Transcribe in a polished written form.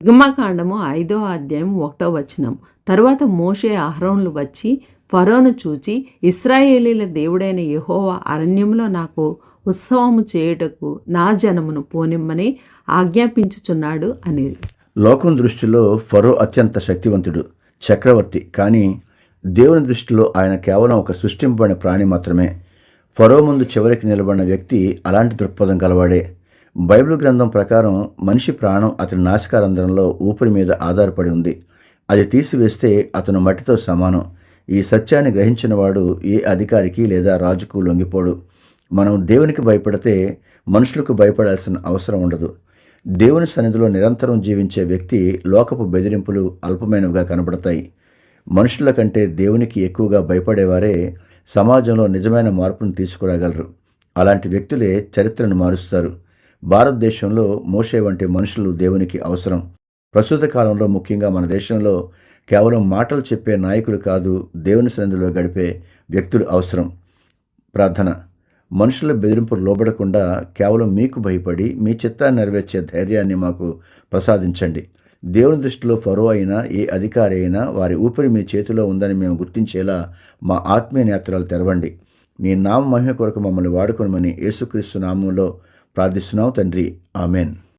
నిర్గమకాండము 5వ అధ్యాయం 1వ వచనం. తరువాత మోషే అహరోనులు వచ్చి ఫరోను చూచి, ఇశ్రాయేలీల దేవుడైన యెహోవా అరణ్యంలో నాకు ఉత్సవము చేయుటకు నా జనమును పోనిమ్మని ఆజ్ఞాపించుచున్నాడు అనేది. లోకం దృష్టిలో ఫరో అత్యంత శక్తివంతుడు, చక్రవర్తి. కానీ దేవుని దృష్టిలో ఆయన కేవలం ఒక సృష్టింపబడిన ప్రాణి మాత్రమే. ఫరో ముందు చివరికి నిలబడిన వ్యక్తి అలాంటి దృక్పథం గలవాడే. బైబిల్ గ్రంథం ప్రకారం మనిషి ప్రాణం అతని నాసికారంధ్రంలో ఊపిరి మీద ఆధారపడి ఉంది. అది తీసివేస్తే అతను మట్టితో సమానం. ఈ సత్యాన్ని గ్రహించిన వాడు ఏ అధికారికి లేదా రాజుకు లొంగిపోడు. మనం దేవునికి భయపడితే మనుషులకు భయపడాల్సిన అవసరం ఉండదు. దేవుని సన్నిధిలో నిరంతరం జీవించే వ్యక్తి లోకపు బెదిరింపులు అల్పమైనవిగా కనబడతాయి. మనుషుల కంటే దేవునికి ఎక్కువగా భయపడేవారే సమాజంలో నిజమైన మార్పును తీసుకురాగలరు. అలాంటి వ్యక్తులే చరిత్రను మారుస్తారు. భారతదేశంలో మోషే వంటి మనుషులు దేవునికి అవసరం. ప్రస్తుత కాలంలో ముఖ్యంగా మన దేశంలో కేవలం మాటలు చెప్పే నాయకులు కాదు, దేవుని సన్నిధిలో గడిపే వ్యక్తులు అవసరం. ప్రార్థన. మనుషుల బెదిరింపులు లోబడకుండా కేవలం మీకు భయపడి మీ చిత్తాన్ని నెరవేర్చే ధైర్యాన్ని మాకు ప్రసాదించండి. దేవుని దృష్టిలో ఫరో అయినా ఏ అధికారి అయినా వారి ఊపిరి మీ చేతిలో ఉందని మేము గుర్తించేలా మా ఆత్మీయ నేత్రాలు తెరవండి. నీ నామ మహిమ కొరకు మమ్మల్ని వాడుకొనమని యేసుక్రీస్తు నామంలో ప్రార్థిస్తున్నాం తండ్రి. ఆమెన్.